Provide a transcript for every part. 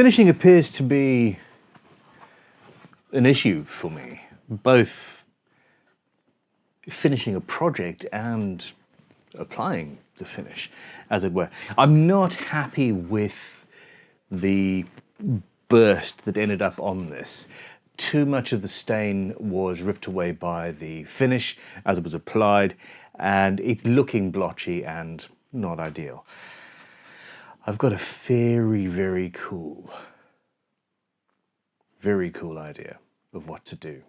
Finishing appears to be an issue for me, both finishing a project and applying the finish, as it were. I'm not happy with the burst that ended up on this. Too much of the stain was ripped away by the finish as it was applied, and it's looking blotchy and not ideal. I've got a very cool idea of what to do.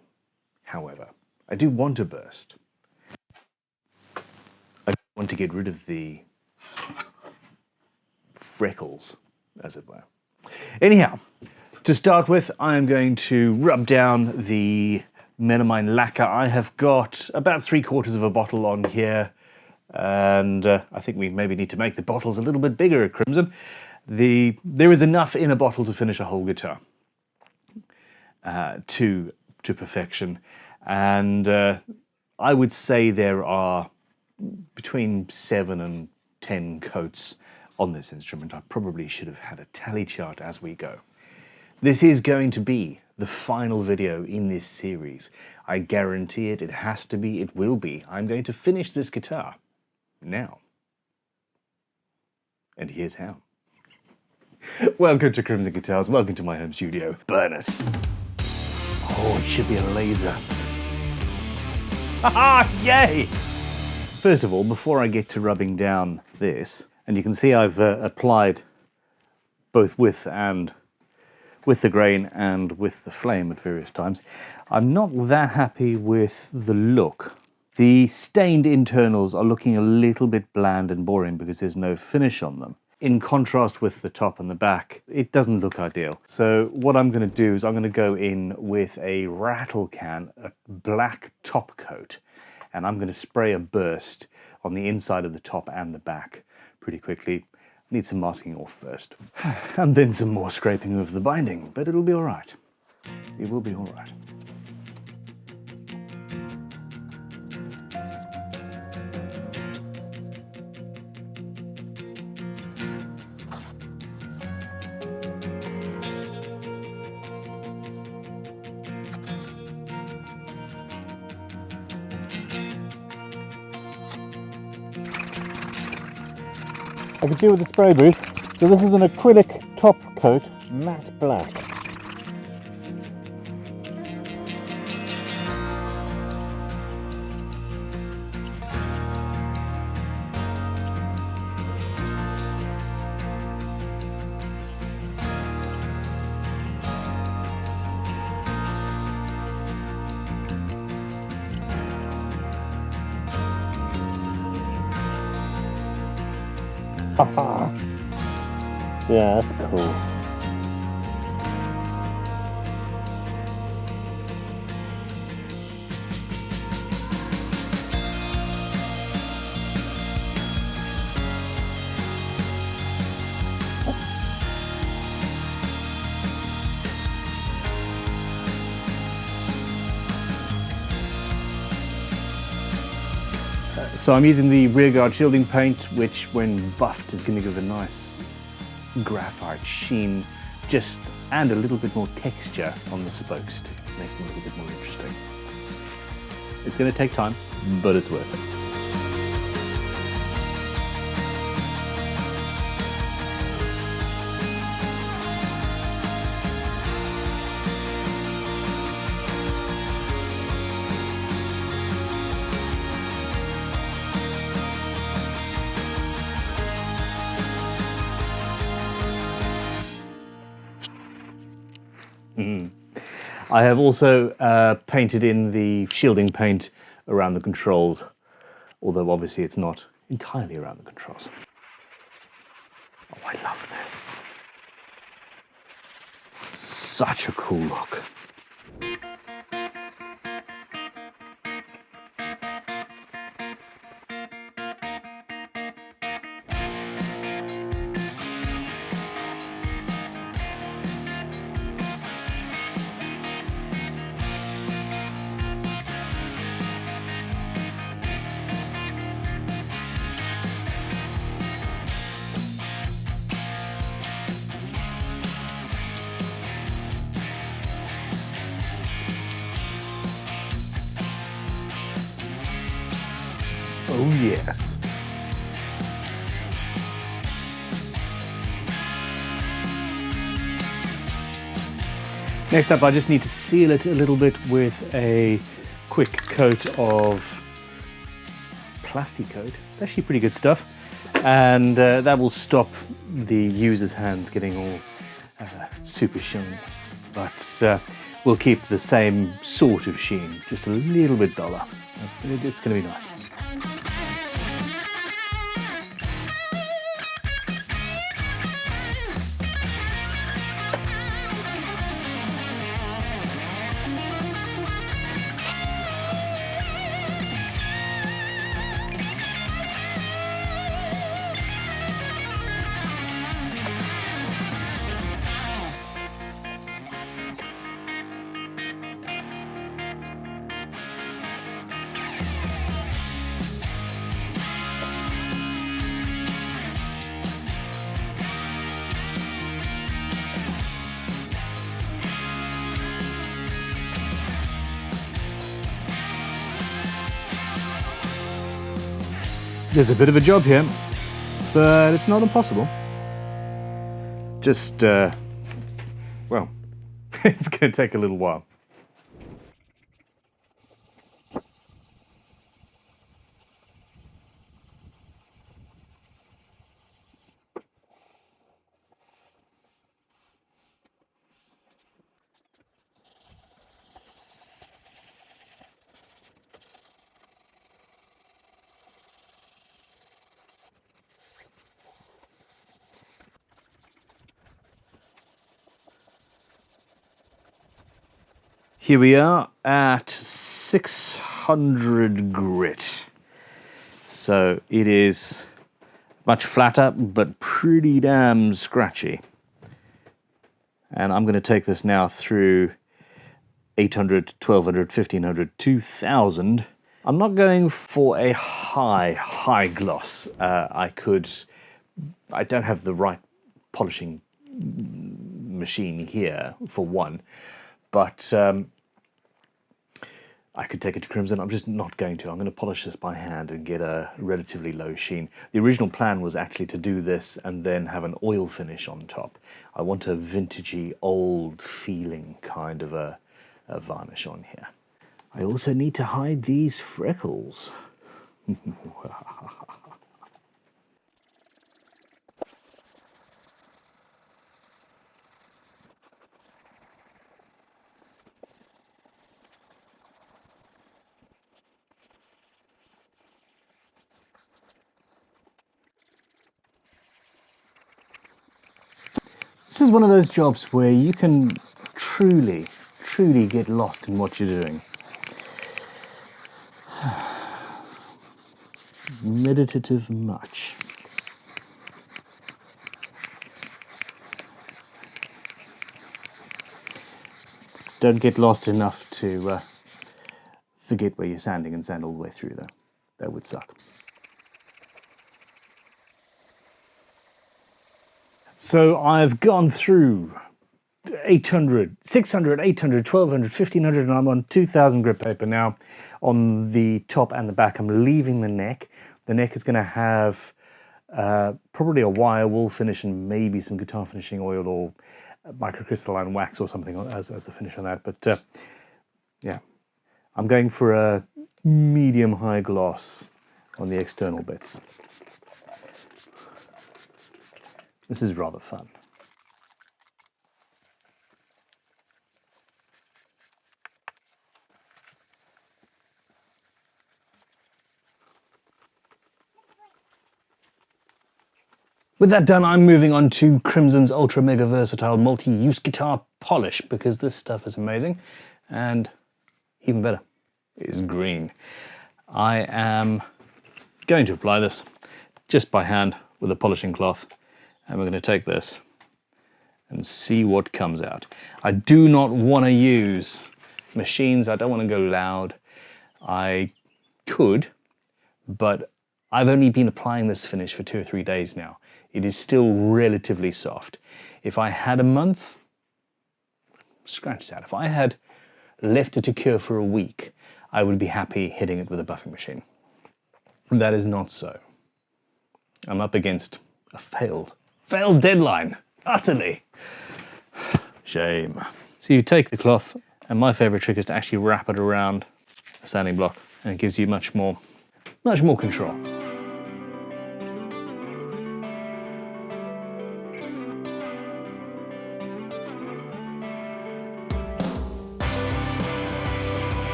However, I do want a burst. I want to get rid of the freckles, as it were. Anyhow, to start with, I am going to rub down the melamine lacquer. I have got about 3/4 of a bottle on here, and I think we maybe need to make the bottles a little bit bigger at Crimson. There is enough in a bottle to finish a whole guitar to perfection, and I would say there are between 7 and 10 coats on this instrument. I probably should have had a tally chart as we go. This is going to be the final video in this series. I guarantee it. It has to be. It will be. I'm going to finish this guitar now. And here's how. Welcome to Crimson Guitars. Welcome to my home studio. Burn it. Oh, it should be a laser. Haha, yay! First of all, before I get to rubbing down this, and you can see I've applied both with the grain and with the flame at various times. I'm not that happy with the look. The stained internals are looking a little bit bland and boring because there's no finish on them. In contrast with the top and the back, it doesn't look ideal. So what I'm going to do is I'm going to go in with a Rattle Can, a black top coat, and I'm going to spray a burst on the inside of the top and the back pretty quickly. Need some masking off first. And then some more scraping of the binding, but it'll be all right. It will be all right. I could do with the spray booth. So this is an acrylic top coat, matte black. Haha. Yeah, that's cool. So I'm using the rearguard shielding paint, which when buffed is going to give a nice graphite sheen, and a little bit more texture on the spokes to make them a little bit more interesting. It's going to take time, but it's worth it. I have also painted in the shielding paint around the controls, although obviously it's not entirely around the controls. Oh, I love this. Such a cool look. Oh yes. Next up, I just need to seal it a little bit with a quick coat of plastic coat. It's actually pretty good stuff. And that will stop the user's hands getting all super shiny. But we'll keep the same sort of sheen, just a little bit duller. It's going to be nice. There's a bit of a job here, but it's not impossible. Just, well, it's going to take a little while. Here we are at 600 grit. So it is much flatter, but pretty damn scratchy. And I'm going to take this now through 800, 1200, 1500, 2000. I'm not going for a high gloss. I don't have the right polishing machine here, for one. But I could take it to crimson. I'm just not going to. I'm going to polish this by hand and get a relatively low sheen. The original plan was actually to do this and then have an oil finish on top. I want a vintagey, old feeling kind of a varnish on here. I also need to hide these freckles. This is one of those jobs where you can truly get lost in what you're doing. Meditative much. Don't get lost enough to forget where you're sanding and sand all the way through though. That would suck. So I've gone through 800, 600, 800, 1200, 1500, and I'm on 2000 grit paper now on the top and the back. I'm leaving the neck. The neck is going to have probably a wire wool finish and maybe some guitar finishing oil or microcrystalline wax or something as the finish on that. But yeah, I'm going for a medium high gloss on the external bits. This is rather fun. With that done, I'm moving on to Crimson's Ultra Mega Versatile Multi-Use Guitar Polish, because this stuff is amazing, and even better, is green. I am going to apply this just by hand with a polishing cloth. And we're going to take this and see what comes out. I do not want to use machines. I don't want to go loud. I could, but I've only been applying this finish for 2 or 3 days now. It is still relatively soft. If I had a month, scratch that. If I had left it to cure for a week, I would be happy hitting it with a buffing machine. that is not so. I'm up against a failed deadline, utterly. Shame. So you take the cloth, and my favorite trick is to actually wrap it around a sanding block, and it gives you much more control.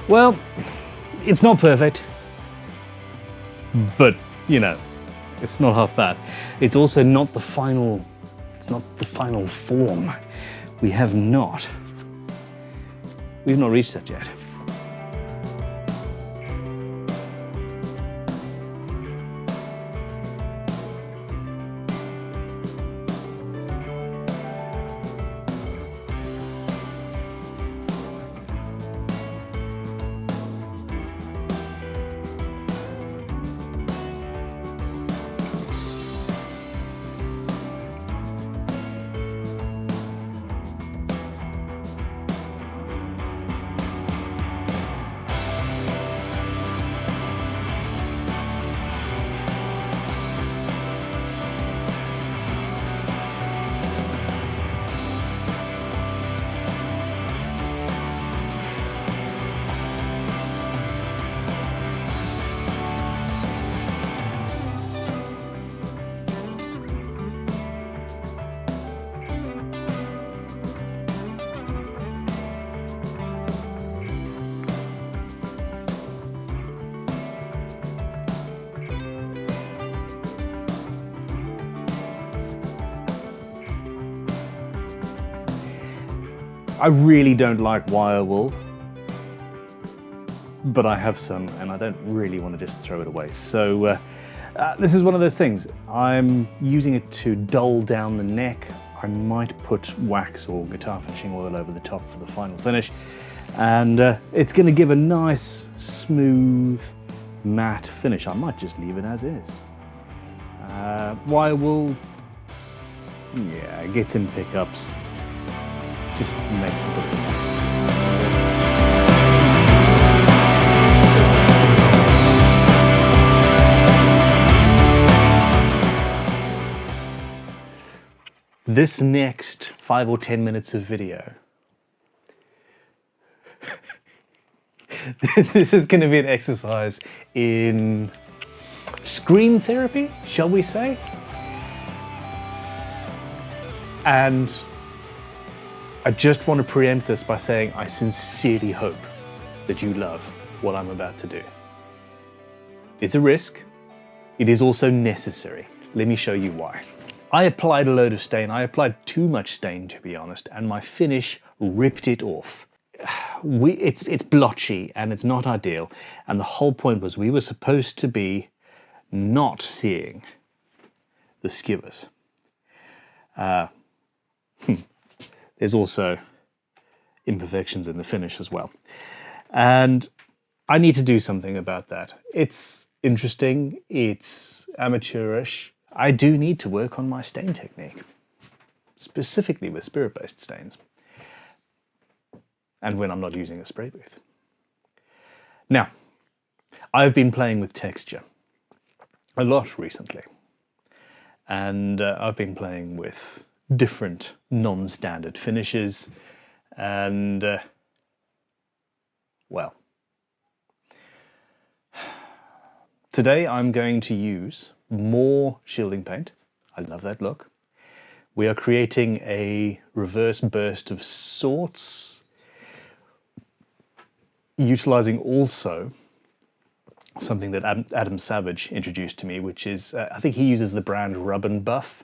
Well, it's not perfect, but you know, it's not half bad. It's also not the final, form. We've not reached that yet. I really don't like wire wool, but I have some and I don't really want to just throw it away. So this is one of those things. I'm using it to dull down the neck. I might put wax or guitar finishing oil over the top for the final finish. And it's going to give a nice, smooth, matte finish. I might just leave it as is. Wire wool, yeah, it gets in pickups. Just makes a bit of mess. This next 5 or 10 minutes of video, this is going to be an exercise in screen therapy, shall we say? And I just want to preempt this by saying I sincerely hope that you love what I'm about to do. It's a risk. It is also necessary. Let me show you why. I applied a load of stain. I applied too much stain, to be honest, and my finish ripped it off. It's blotchy and it's not ideal. And the whole point was we were supposed to be not seeing the skivers. There's also imperfections in the finish as well. And I need to do something about that. It's interesting, it's amateurish. I do need to work on my stain technique, specifically with spirit-based stains, and when I'm not using a spray booth. Now, I've been playing with texture a lot recently, and I've been playing with different non-standard finishes, and well, today I'm going to use more shielding paint. I love that look. We are creating a reverse burst of sorts, utilizing also something that Adam Savage introduced to me, which is, I think he uses the brand Rub and Buff.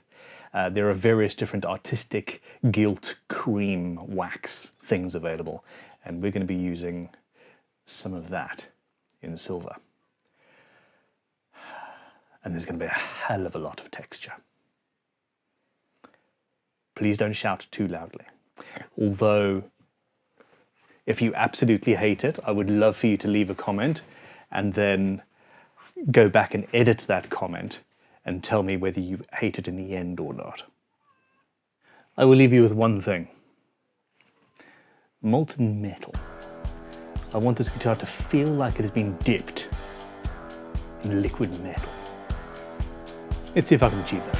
There are various different artistic gilt cream wax things available, and we're going to be using some of that in silver. And there's going to be a hell of a lot of texture. Please don't shout too loudly. Although, if you absolutely hate it, I would love for you to leave a comment and then go back and edit that comment and tell me whether you hate it in the end or not. I will leave you with one thing. Molten metal. I want this guitar to feel like it has been dipped in liquid metal. Let's see if I can achieve that.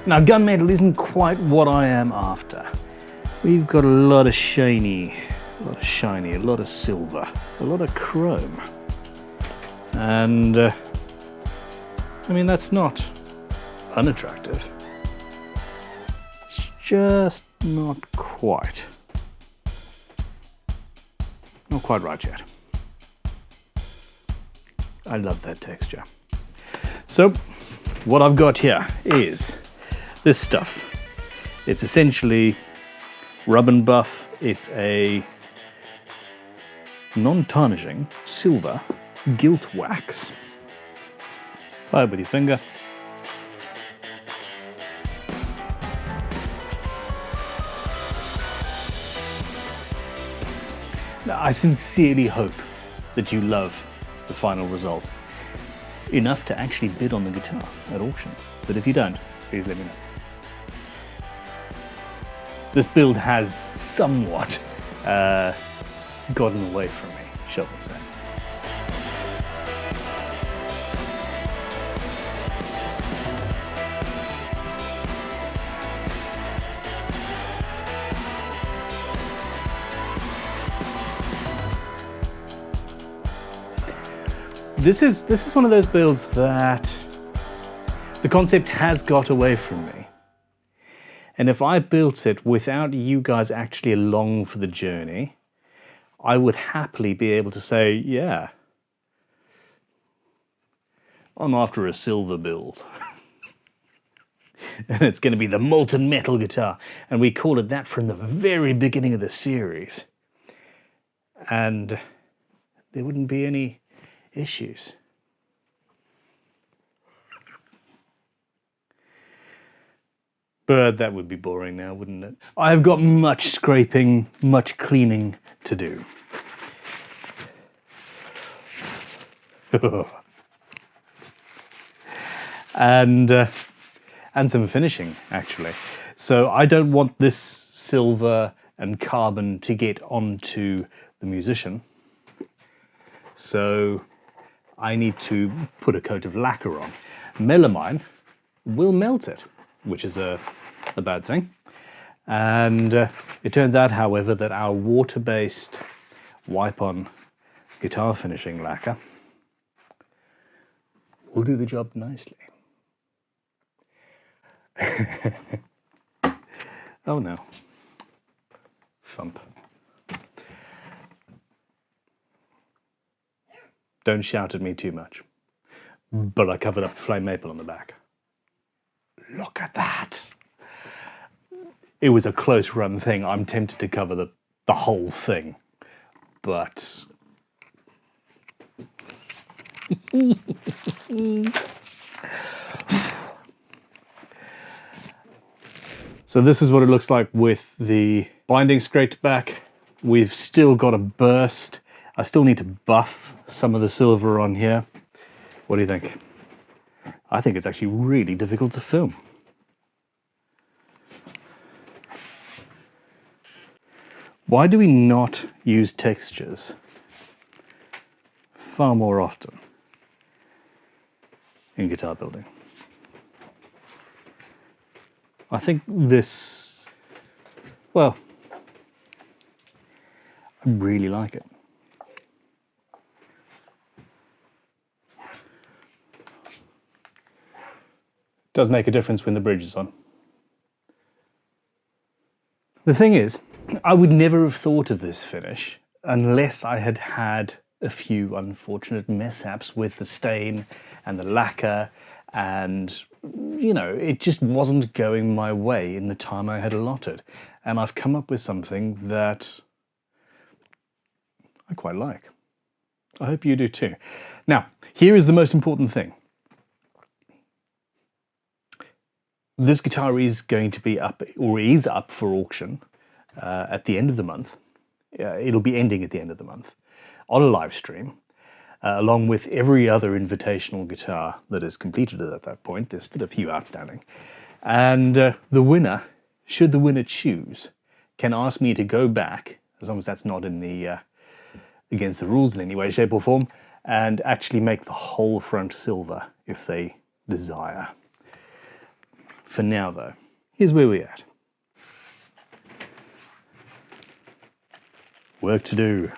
Now, gunmetal isn't quite what I am after. We've got a lot of shiny, a lot of silver, a lot of chrome. And, I mean, that's not unattractive. It's just not quite. Not quite right yet. I love that texture. So, what I've got here is this stuff. It's essentially rub and buff. It's a non-tarnishing silver gilt wax. Apply it with your finger. Now, I sincerely hope that you love the final result enough to actually bid on the guitar at auction. But if you don't, please let me know. This build has somewhat gotten away from me, shall we say. This is one of those builds that the concept has got away from me. And if I built it without you guys actually along for the journey, I would happily be able to say, yeah, I'm after a silver build. And it's going to be the molten metal guitar. And we called it that from the very beginning of the series. And there wouldn't be any issues. But that would be boring now, wouldn't it? I've got much scraping, much cleaning to do. and some finishing, actually. So I don't want this silver and carbon to get onto the musician. So I need to put a coat of lacquer on. Melamine will melt it, which is a bad thing. And it turns out, however, that our water-based wipe-on guitar finishing lacquer will do the job nicely. Oh no. Thump. Don't shout at me too much. But I covered up the flame maple on the back. Look at that. It was a close run thing. I'm tempted to cover the whole thing. But so this is what it looks like with the binding scraped back. We've still got a burst. I still need to buff some of the silver on here. What do you think? I think it's actually really difficult to film. Why do we not use textures far more often in guitar building? I think this, well, I really like it. Does make a difference when the bridge is on. The thing is, I would never have thought of this finish unless I had had a few unfortunate mishaps with the stain and the lacquer, and you know, it just wasn't going my way in the time I had allotted. And I've come up with something that I quite like. I hope you do too. Now, here is the most important thing. This guitar is going to be up, or is up for auction at the end of the month. It'll be ending at the end of the month on a live stream, along with every other Invitational guitar that is completed at that point. There's still a few outstanding. And the winner, should the winner choose, can ask me to go back, as long as that's not in the against the rules in any way, shape or form, and actually make the whole front silver if they desire. For now though, here's where we're at. Work to do.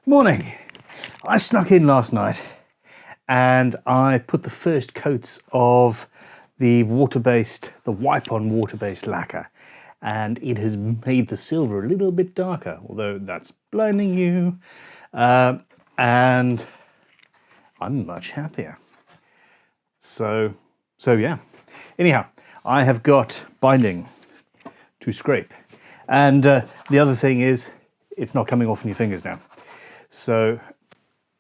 Morning. I snuck in last night and I put the first coats of the wipe-on water-based lacquer, and it has made the silver a little bit darker, although that's blinding you, and I'm much happier. So yeah. Anyhow, I have got binding to scrape, and the other thing is it's not coming off in your fingers now. So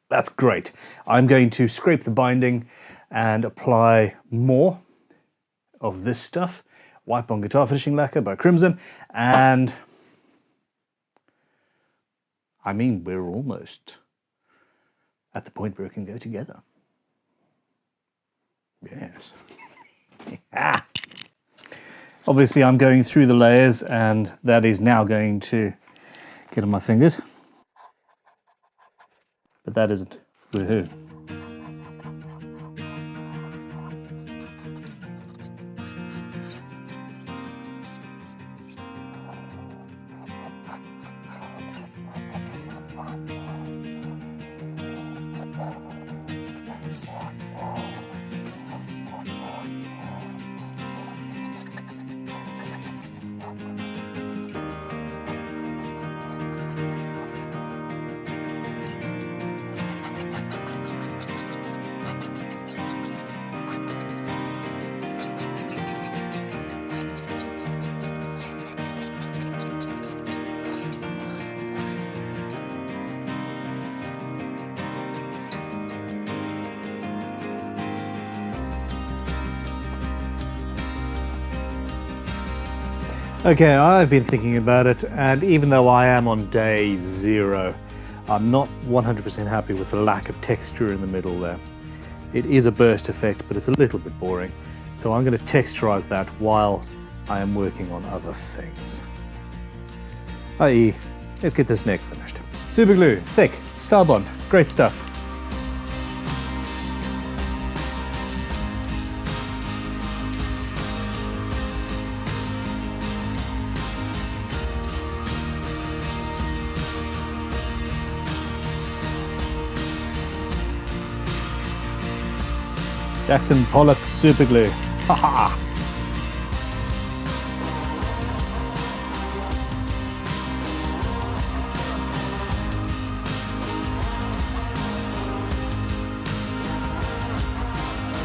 that's great. I'm going to scrape the binding and apply more of this stuff, wipe-on guitar finishing lacquer by Crimson, and I mean, we're almost at the point where it can go together. Yes. Obviously, I'm going through the layers, and that is now going to get on my fingers. But that isn't. Woohoo. Okay, I've been thinking about it, and even though I am on day 0, I'm not 100% happy with the lack of texture in the middle there. It is a burst effect, but it's a little bit boring. So I'm going to texturize that while I am working on other things. I.e., let's get this neck finished. Super glue, thick, Star Bond, great stuff. Jackson Pollock super glue. Haha!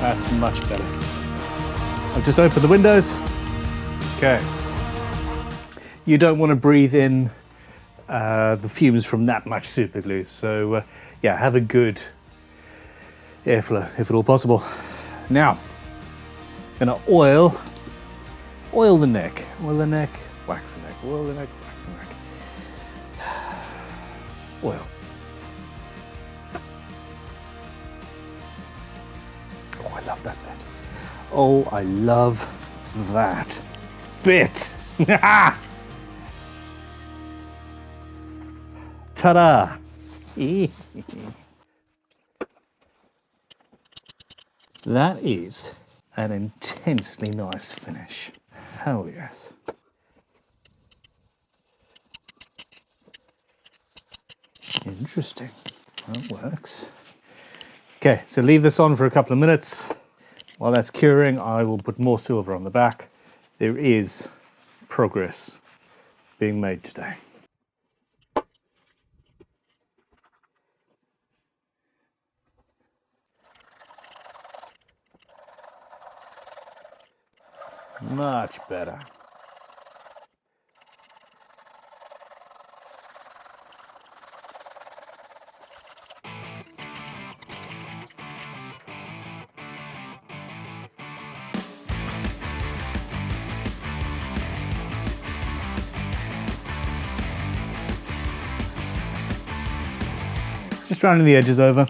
That's much better. I've just opened the windows. Okay. You don't want to breathe in the fumes from that much super glue, so yeah, have a good airflow if at all possible. Now, gonna oil the neck, wax the neck, oil the neck, wax the neck. Oil. Oh, I love that bit. Oh, I love that bit. Ta-da! That is an intensely nice finish. Hell yes. Interesting. That works. Okay, so leave this on for a couple of minutes. While that's curing, I will put more silver on the back. There is progress being made today. Much better. Just rounding the edges over.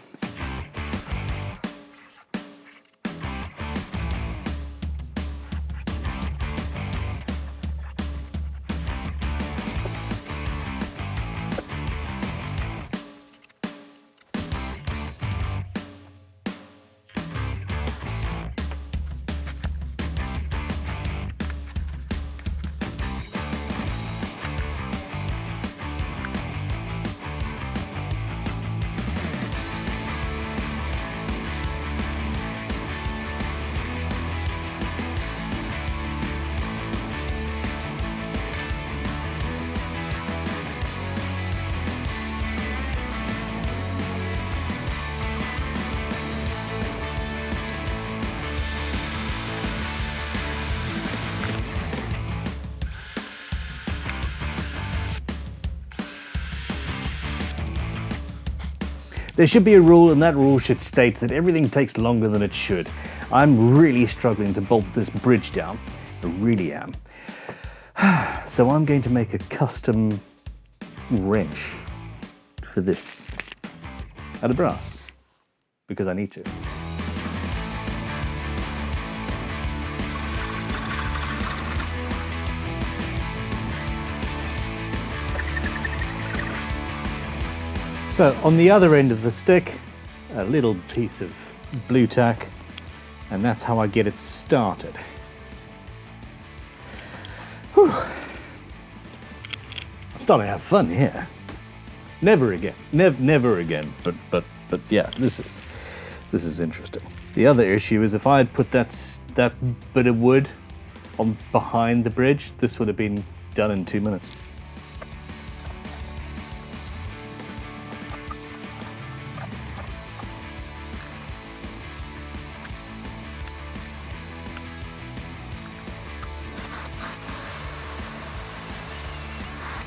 There should be a rule, and that rule should state that everything takes longer than it should. I'm really struggling to bolt this bridge down. I really am. So I'm going to make a custom wrench for this out of brass, because I need to. So on the other end of the stick, a little piece of blue tack, and that's how I get it started. Whew. I'm starting to have fun here. Never again, never again. But yeah, this is interesting. The other issue is if I had put that bit of wood on behind the bridge, this would have been done in 2 minutes.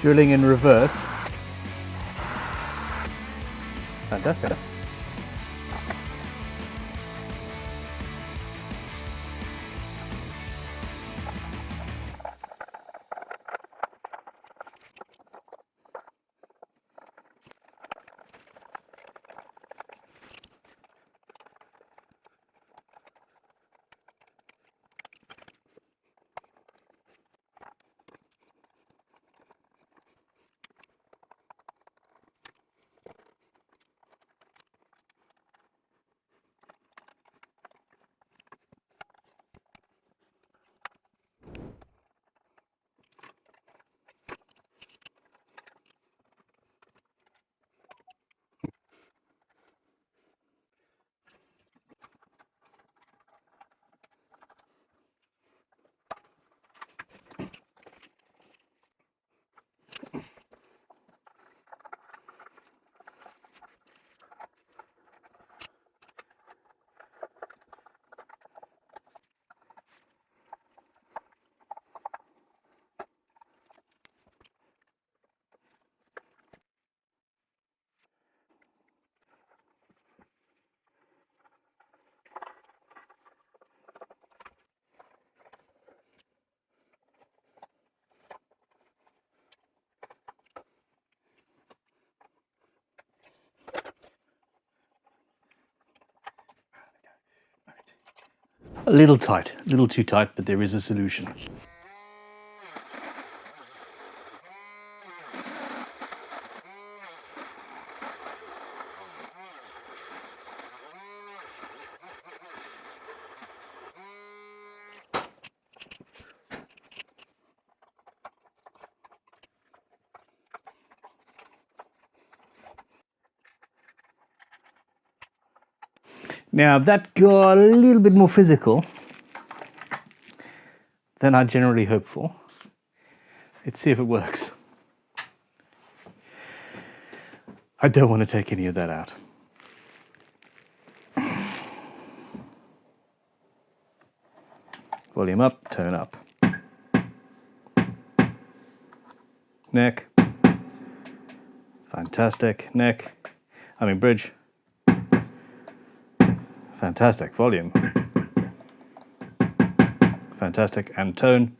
Drilling in reverse. Fantastic. A little tight, a little too tight, but there is a solution. Now that got a little bit more physical than I generally hope for. Let's see if it works. I don't want to take any of that out. Volume up, tone up. Neck. Fantastic. Neck. Bridge. Fantastic. Volume. Fantastic. And tone.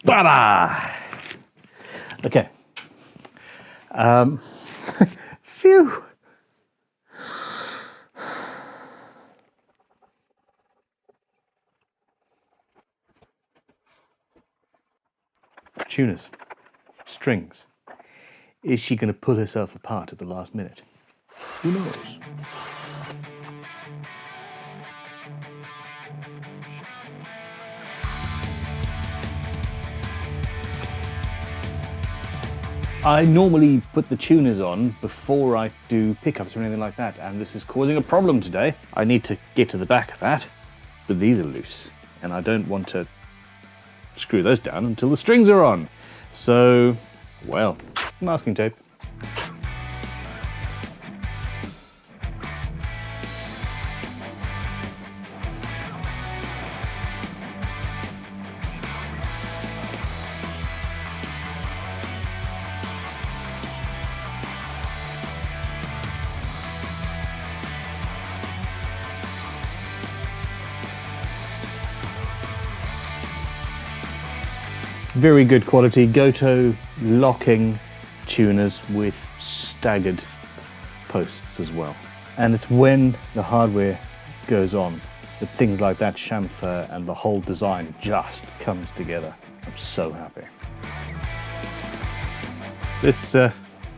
Bada! Okay. Phew. Tuners. Strings. Is she going to pull herself apart at the last minute? Who knows? I normally put the tuners on before I do pickups or anything like that, and this is causing a problem today. I need to get to the back of that, but these are loose, and I don't want to screw those down until the strings are on. So, well, masking tape. Very good quality Goto locking tuners with staggered posts as well. And it's when the hardware goes on that things like that chamfer and the whole design just comes together. I'm so happy. This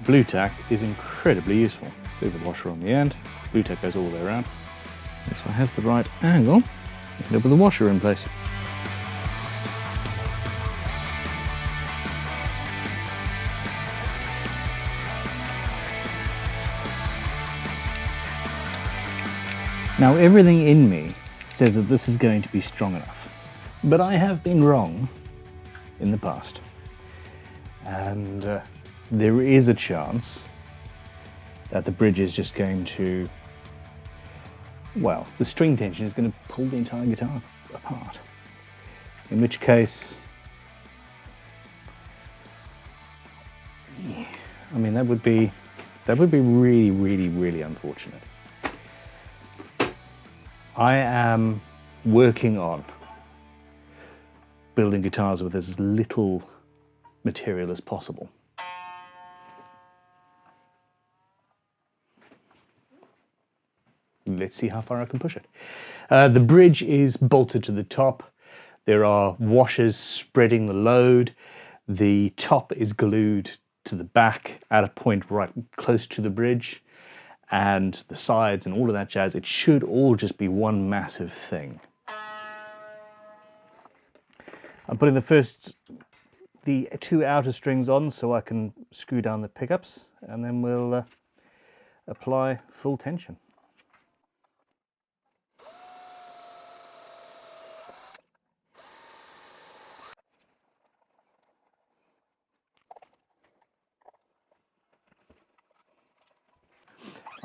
blue tack is incredibly useful. See the washer on the end, blue tack goes all the way around. If I have the right angle, end up with the washer in place. Now everything in me says that this is going to be strong enough, but I have been wrong in the past, and there is a chance that the bridge is just going to, well, the string tension is going to pull the entire guitar apart, in which case, yeah, I mean that would be really, really, really unfortunate. I am working on building guitars with as little material as possible. Let's see how far I can push it. The bridge is bolted to the top. There are washers spreading the load. The top is glued to the back at a point right close to the bridge. And the sides and all of that jazz, it should all just be one massive thing. I'm putting the two outer strings on so I can screw down the pickups, and then we'll apply full tension.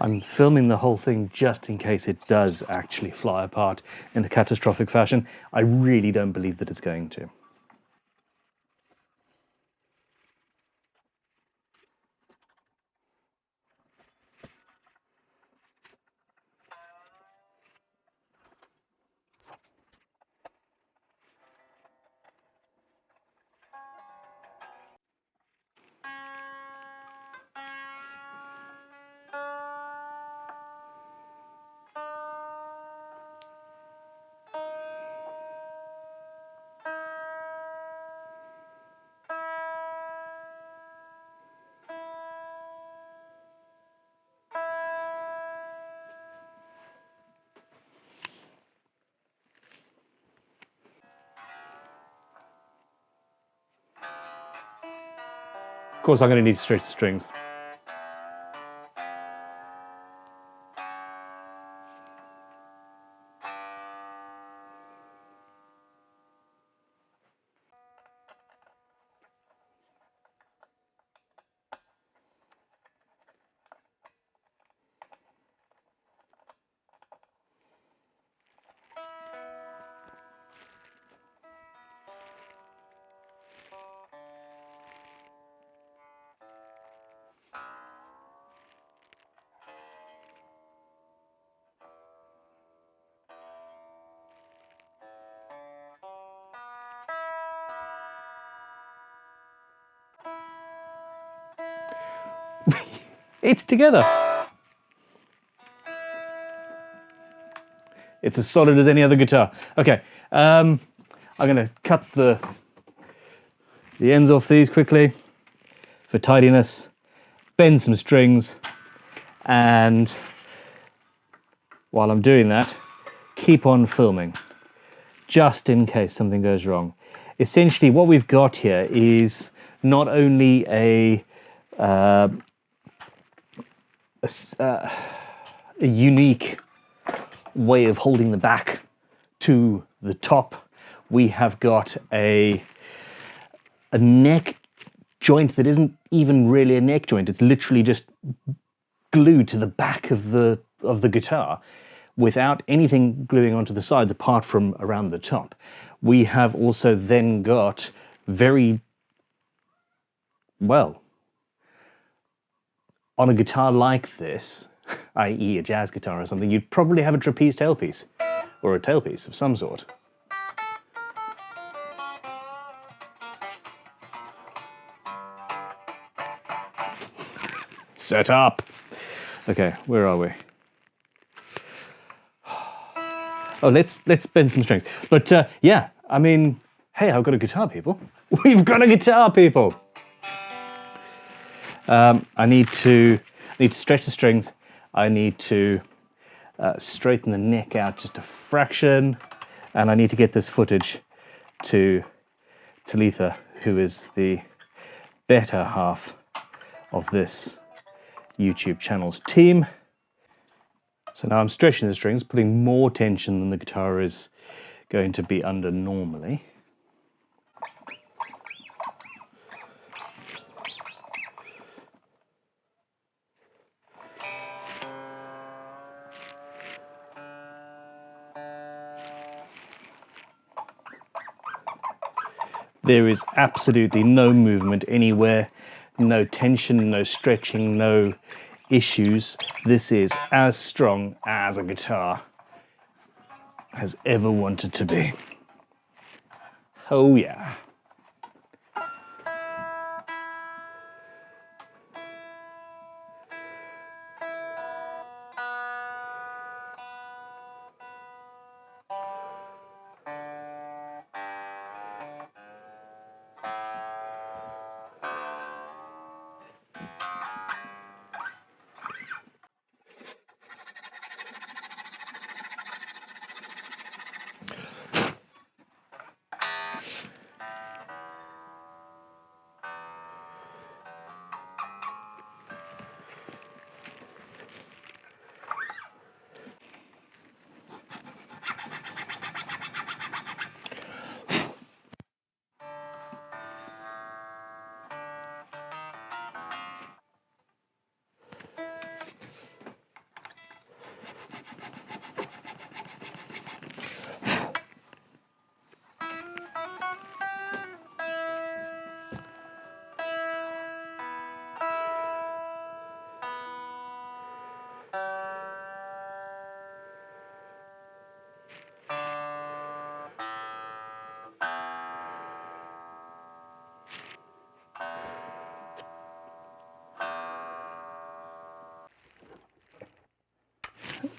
I'm filming the whole thing just in case it does actually fly apart in a catastrophic fashion. I really don't believe that it's going to. Of course, I'm going to need to stretch the strings. It's together. It's as solid as any other guitar. Okay, I'm going to cut the ends off these quickly for tidiness, bend some strings, and while I'm doing that, keep on filming, just in case something goes wrong. Essentially, what we've got here is not only a unique way of holding the back to the top, we have got a neck joint that isn't even really a neck joint. It's literally just glued to the back of the guitar without anything gluing onto the sides apart from around the top. We have also then got very well, on a guitar like this, i.e. a jazz guitar or something, you'd probably have a trapeze tailpiece, or a tailpiece of some sort. Set up! Okay, where are we? Oh, let's bend some strings. But yeah, I mean, hey, I've got a guitar, people. We've got a guitar, people! I need to stretch the strings. I need to straighten the neck out just a fraction, and I need to get this footage to Talitha, who is the better half of this YouTube channel's team. So now I'm stretching the strings, putting more tension than the guitar is going to be under normally. There is absolutely no movement anywhere, no tension, no stretching, no issues. This is as strong as a guitar has ever wanted to be. Oh yeah.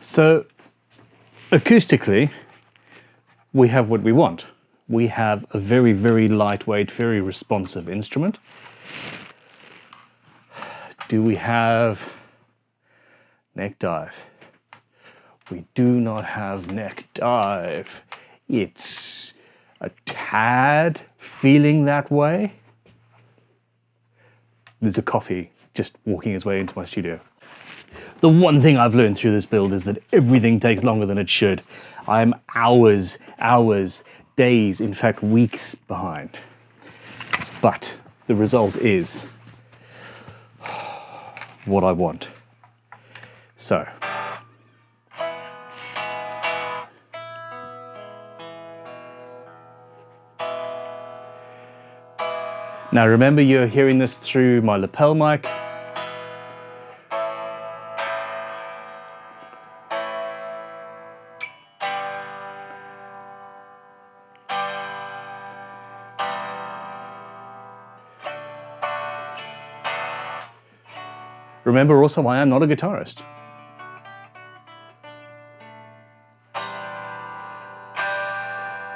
So, acoustically, we have what we want. We have a very, very lightweight, very responsive instrument. Do we have neck dive? We do not have neck dive. It's a tad feeling that way. there's a coffee just walking its way into my studio. The one thing I've learned through this build is that everything takes longer than it should. I'm hours, days, in fact weeks behind. But the result is what I want. So, now remember, you're hearing this through my lapel mic. Remember also, I am not a guitarist.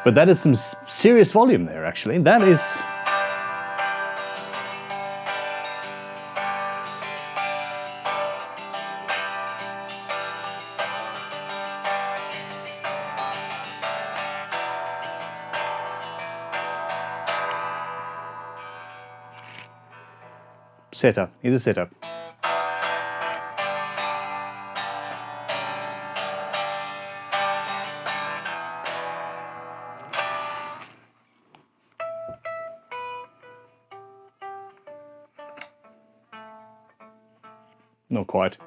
But that is some serious volume there, actually. That is... setup. Here's a setup. Not quite.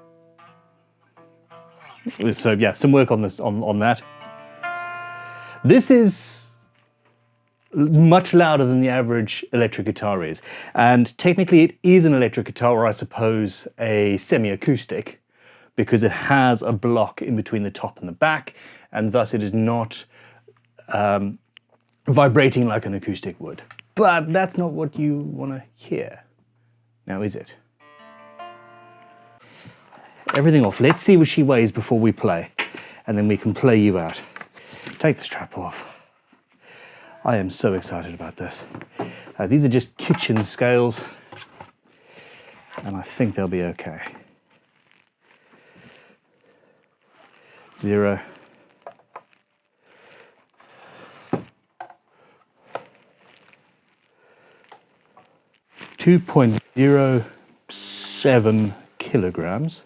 So yeah, some work on this on that. This is much louder than the average electric guitar is, and technically it is an electric guitar, or I suppose a semi-acoustic, because it has a block in between the top and the back, and thus it is not vibrating like an acoustic would. But that's not what you want to hear, now is it? Everything off. Let's see what she weighs before we play, and then we can play you out. Take the strap off. I am so excited about this. These are just kitchen scales, and I think they'll be okay. 0. 2.07 kilograms.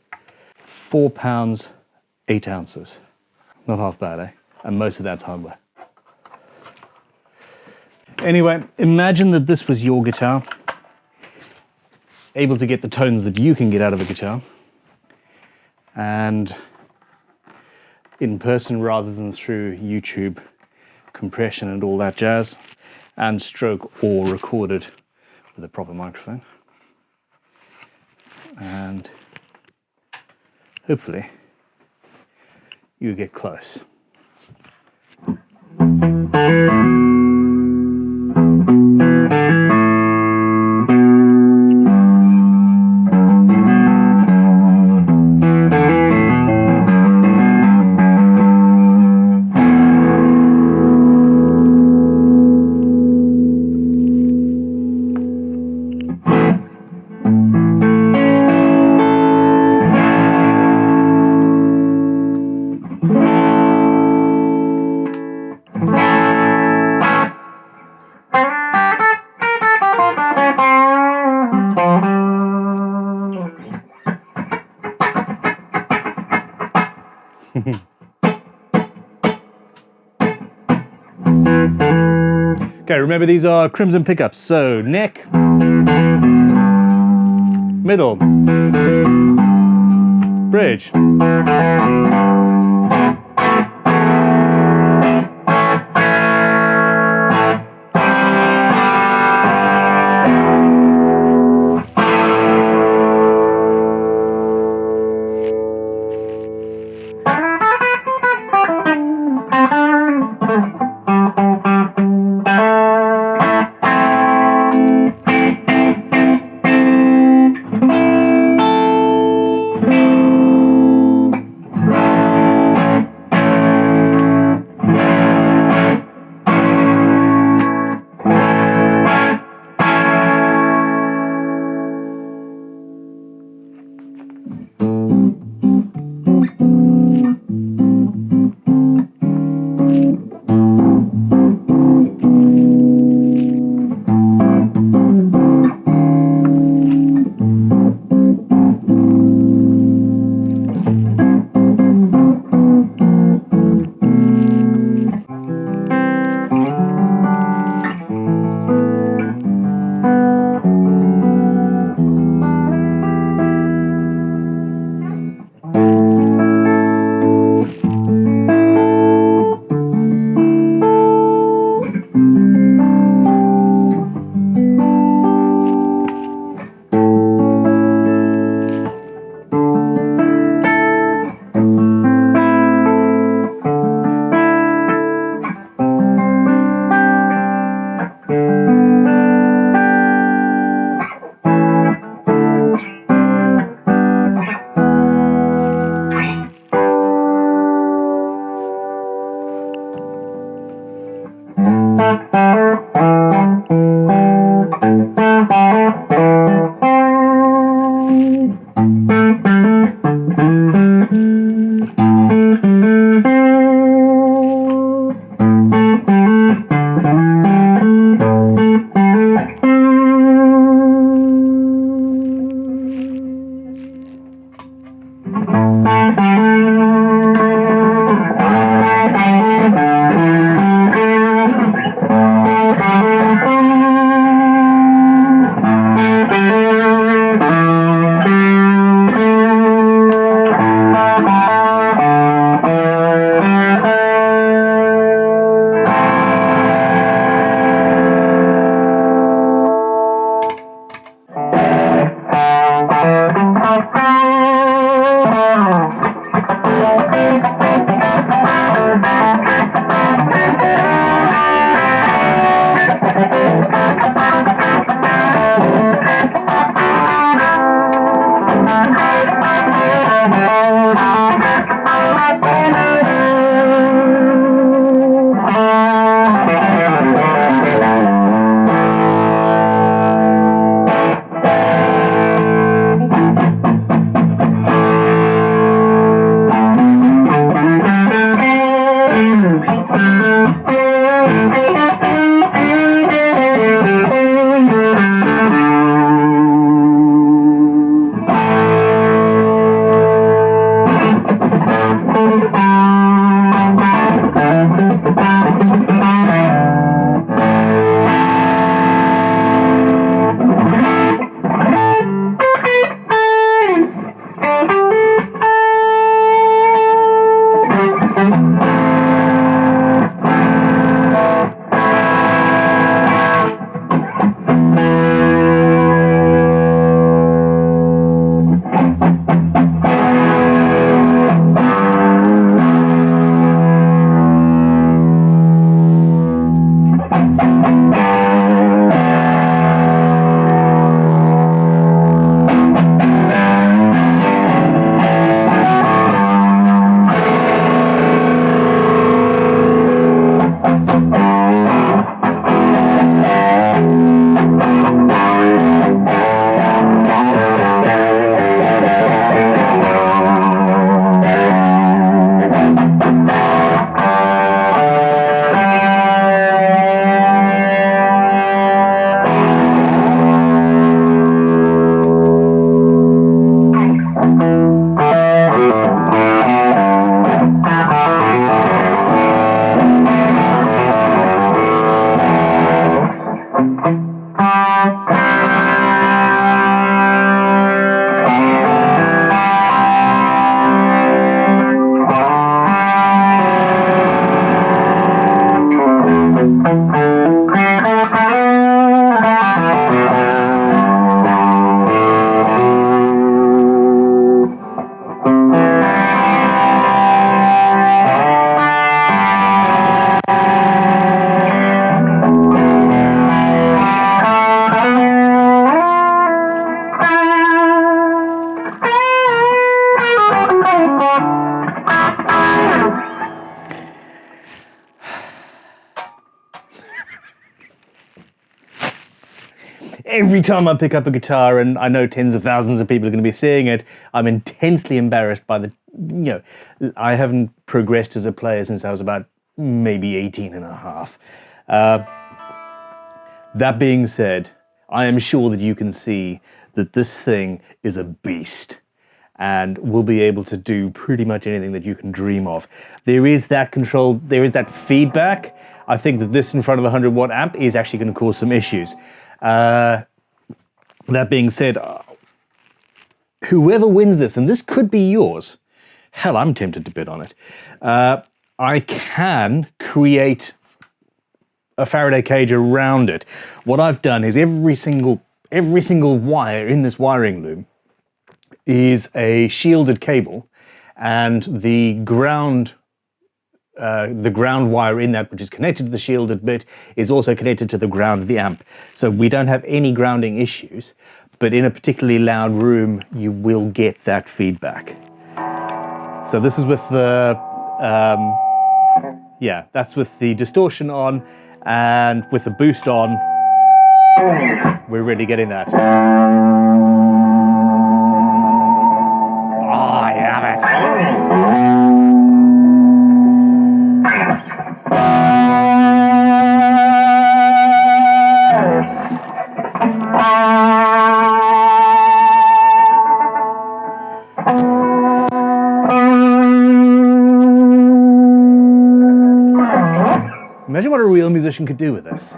4 pounds, 8 ounces. Not half bad, eh? And most of that's hardware. Anyway, imagine that this was your guitar, able to get the tones that you can get out of a guitar, and in person rather than through YouTube compression and all that jazz, and stroke or recorded with a proper microphone. And hopefully, you get close. Okay, remember these are crimson pickups, so neck, middle, bridge. every time I pick up a guitar, and I know tens of thousands of people are going to be seeing it, I'm intensely embarrassed by I haven't progressed as a player since I was about maybe 18 and a half. That being said, I am sure that you can see that this thing is a beast and will be able to do pretty much anything that you can dream of. There is that control, there is that feedback. I think that this in front of a 100-watt amp is actually going to cause some issues. That being said, whoever wins this, and this could be yours, hell, I'm tempted to bid on it. I can create a Faraday cage around it. What I've done is every single wire in this wiring loom is a shielded cable, and the ground wire in that, which is connected to the shielded bit, is also connected to the ground of the amp. So we don't have any grounding issues, but in a particularly loud room, you will get that feedback. So this is with the, that's with the distortion on, and with the boost on, we're really getting that. Oh, I love it. Imagine what a real musician could do with this.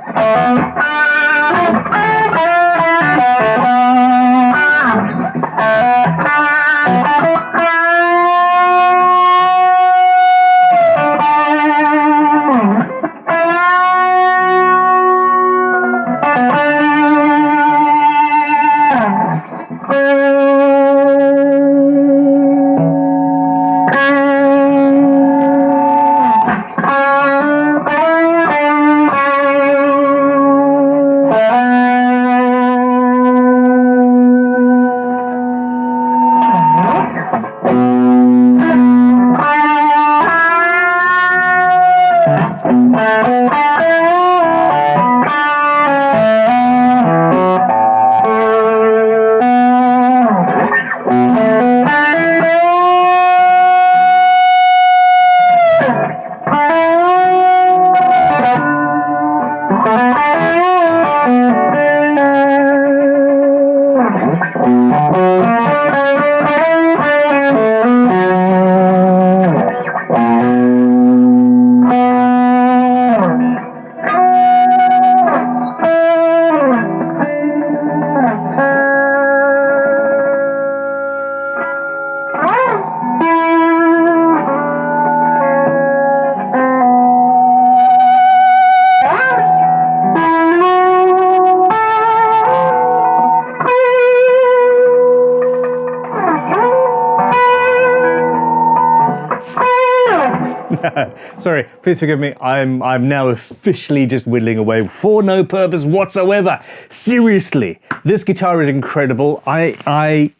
Sorry, please forgive me. I'm now officially just whittling away for no purpose whatsoever. Seriously, this guitar is incredible. I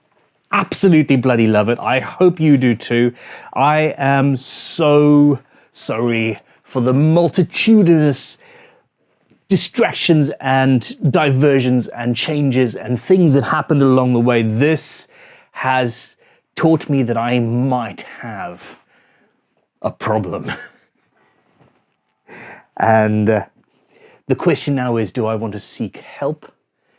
absolutely bloody love it. I hope you do too. I am so sorry for the multitudinous distractions and diversions and changes and things that happened along the way. This has taught me that I might have a problem. And the question now is, do I want to seek help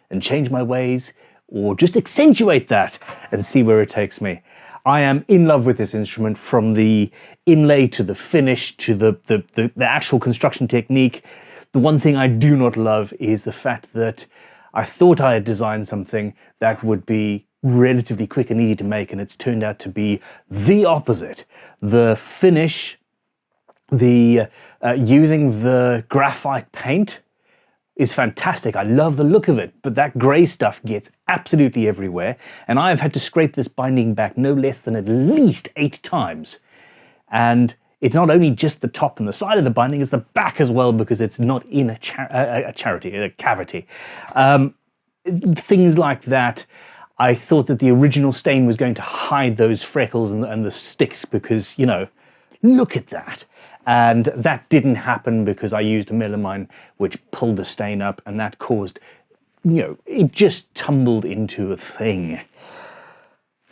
and change my ways, or just accentuate that and see where it takes me? I am in love with this instrument, from the inlay to the finish to the actual construction technique. The one thing I do not love is the fact that I thought I had designed something that would be relatively quick and easy to make, and it's turned out to be the opposite. The finish, using the graphite paint is fantastic. I love the look of it, but that grey stuff gets absolutely everywhere, and I've had to scrape this binding back no less than at least 8 times. And it's not only just the top and the side of the binding, it's the back as well, because it's not in a cavity. Things like that. I thought that the original stain was going to hide those freckles and the sticks, because, you know, look at that. And that didn't happen because I used a melamine which pulled the stain up, and that caused it just tumbled into a thing.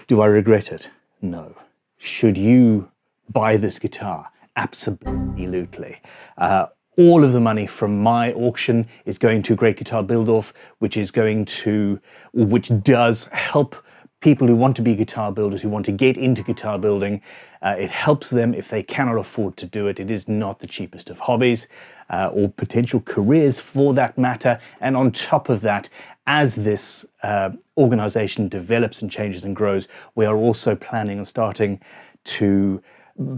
Do I regret it? No. Should you buy this guitar? Absolutely. All of the money from my auction is going to Great Guitar Build-Off, which does help people who want to be guitar builders, who want to get into guitar building. It helps them if they cannot afford to do it. It is not the cheapest of hobbies, or potential careers for that matter. And on top of that, as this organization develops and changes and grows, we are also planning on starting to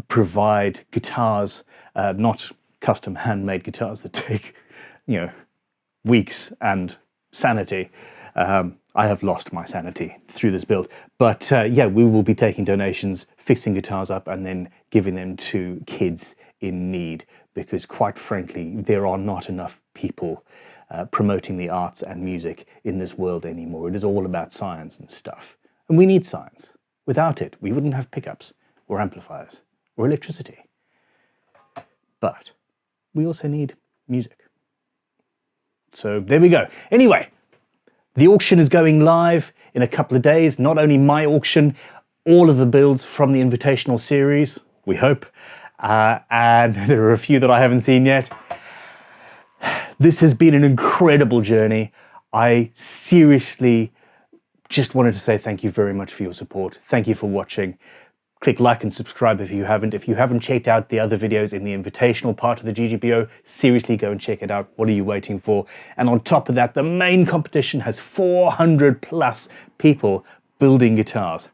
provide guitars, not custom handmade guitars that take, weeks and sanity. I have lost my sanity through this build. But yeah, we will be taking donations, fixing guitars up, and then giving them to kids in need, because quite frankly, there are not enough people promoting the arts and music in this world anymore. It is all about science and stuff. And we need science. Without it, we wouldn't have pickups or amplifiers or electricity. But we also need music. So there we go. Anyway, the auction is going live in a couple of days. Not only my auction, all of the builds from the Invitational series, we hope. And there are a few that I haven't seen yet. This has been an incredible journey. I seriously just wanted to say thank you very much for your support. Thank you for watching. Click like and subscribe if you haven't. If you haven't checked out the other videos in the Invitational part of the GGBO, seriously go and check it out. What are you waiting for? And on top of that, the main competition has 400 plus people building guitars.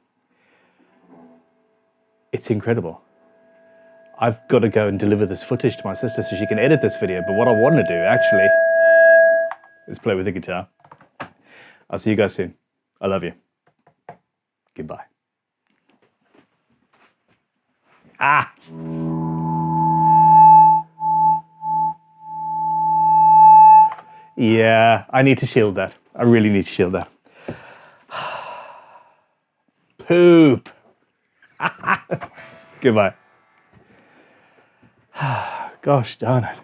It's incredible. I've got to go and deliver this footage to my sister so she can edit this video. But what I want to do, actually, is play with the guitar. I'll see you guys soon. I love you. Goodbye. Ah! Yeah, I need to shield that. I really need to shield that. Poop. Goodbye. Gosh darn it.